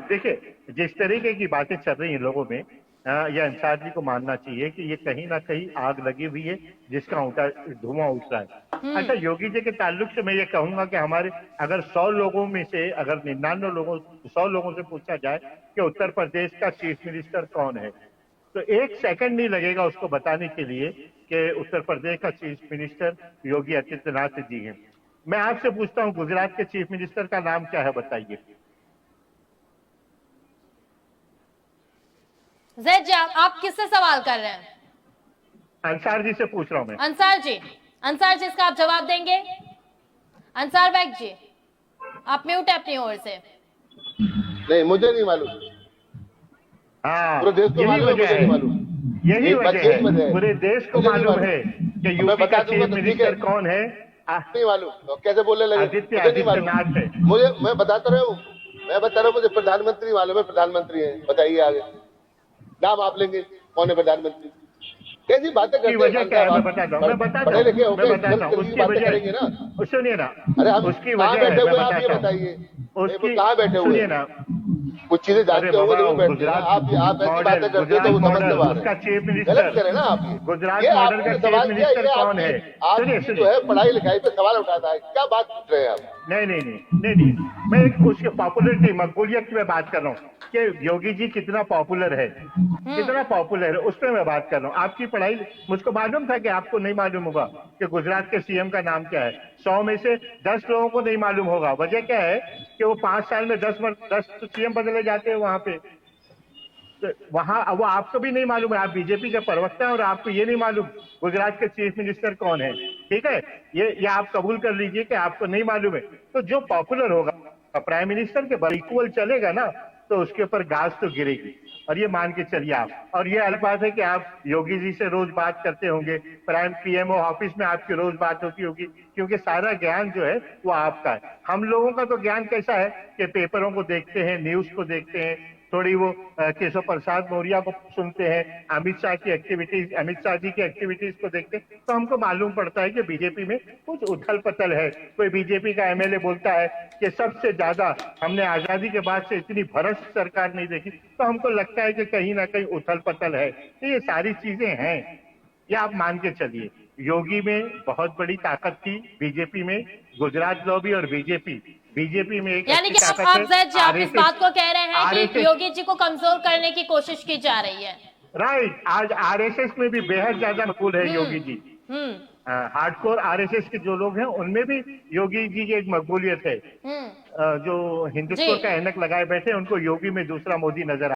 देखिए, जिस तरीके की बातें चल रही हैं लोगों में, ये अंसार जी को मानना चाहिए कि ये कहीं ना कहीं आग लगी हुई है जिसका ऊँटा धुआं उठ रहा है। अच्छा, योगी जी के ताल्लुक से मैं ये कहूंगा कि हमारे अगर 100 लोगों में से अगर 99 लोगों 100 लोगों से पूछा जाए कि उत्तर प्रदेश का चीफ मिनिस्टर कौन है, तो एक सेकंड नहीं लगेगा उसको बताने के लिए कि उत्तर प्रदेश का चीफ मिनिस्टर योगी आदित्यनाथ जी हैं। मैं आपसे पूछता हूं, गुजरात के चीफ मिनिस्टर का नाम क्या है, बताइए। जैद जी, आप किससे सवाल कर रहे हैं? अंसार जी से पूछ रहा हूं मैं। अंसार जी, अंसार जी, इसका आप जवाब देंगे? अंसार बैग जी, आप म्यूट है अपनी ओर से। नहीं, मुझे नहीं मालूम। हाँ, पूरे देश को मालूम है, मुझे नहीं मालूम। यही वजह है, पूरे देश को मालूम है कि यूपी का चीफ मिनिस्टर कौन है। नहीं मालूम तो कैसे बोलने लगे? आदित्यनाथ है। मैं बताता रहा हूँ, मुझे प्रधानमंत्री मालूम है, प्रधानमंत्री है। बताइए आगे नाम आप लेंगे, कौन है प्रधानमंत्री? कैसी बातें करते हैं? वजह क्या है मैं बताता हूँ, पढ़े लिखे होकर उसकी वजह करेंगे ना। सुनिए ना, अरे हम उसकी कहाँ वजह बैठे है, हुए मैं आप ये बताता हूँ। बताइए, कहाँ बैठे हुए? सुनिए ना, कुछ चीजें जानते होंगे तो बैठते हैं। आप ऐसी बातें करते हो तो वो समझ से बाहर उसका है। चीफ गलत मिनिस्टर, करे ना आप। गुजरात ये मॉडल का आपने चीफ सवाल किया, मिनिस्टर ये कौन है? आपकी जो है पढ़ाई लिखाई पे सवाल उठाता है। क्या बात पूछ रहे हैं आप? नहीं, मैं एक उसके पॉपुलरिटी, मकबूलियत की मैं बात कर रहा हूँ कि योगी जी कितना पॉपुलर है, उस पर मैं बात कर रहा हूँ। आपकी पढ़ाई, मुझको मालूम था कि आपको नहीं मालूम होगा कि गुजरात के सीएम का नाम क्या है। 100 में से 10 लोगों को नहीं मालूम होगा। वजह क्या है कि वो 5 साल में 10 सीएम बदले जाते हैं वहां पे। तो वहां वो आपको भी नहीं मालूम है, आप बीजेपी के प्रवक्ता हैं और आपको ये नहीं मालूम गुजरात के चीफ मिनिस्टर कौन है। ठीक है, ये आप कबूल कर लीजिए कि आपको नहीं मालूम है। तो जो पॉपुलर होगा प्राइम मिनिस्टर के इक्वल चलेगा ना, तो उसके ऊपर घास तो गिरेगी, और ये मान के चलिए आप। और ये अलग बात है कि आप योगी जी से रोज बात करते होंगे, प्राइम पीएमओ ऑफिस में आपकी रोज बात होती होगी, क्योंकि सारा ज्ञान जो है वो आपका है। हम लोगों का तो ज्ञान कैसा है कि पेपरों को देखते हैं, न्यूज को देखते हैं, थोड़ी वो केशव प्रसाद मौर्य को सुनते हैं, अमित शाह जी की एक्टिविटीज को देखते हैं, तो हमको मालूम पड़ता है कि बीजेपी में कुछ उथल पथल है। कोई बीजेपी का एमएलए बोलता है कि सबसे ज्यादा हमने आजादी के बाद से इतनी भ्रष्ट सरकार नहीं देखी, तो हमको लगता है कि कहीं ना कहीं उथल पथल है। तो ये सारी चीजें हैं, ये आप मान के चलिए। योगी में बहुत बड़ी ताकत थी, बीजेपी में गुजरात लॉबी और बीजेपी में एक यानी कि ताकत आप है। जैद जी, आप इस बात को कह रहे हैं कि योगी जी को कमजोर करने की कोशिश की जा रही है। राइट, आज आरएसएस में भी बेहद ज्यादा मकबूल है योगी जी। हार्डकोर आरएसएस के जो लोग हैं उनमें भी योगी जी की एक मकबूलियत है। जो हिंदुत्व का ऐनक लगाए बैठे, उनको योगी में दूसरा मोदी नजर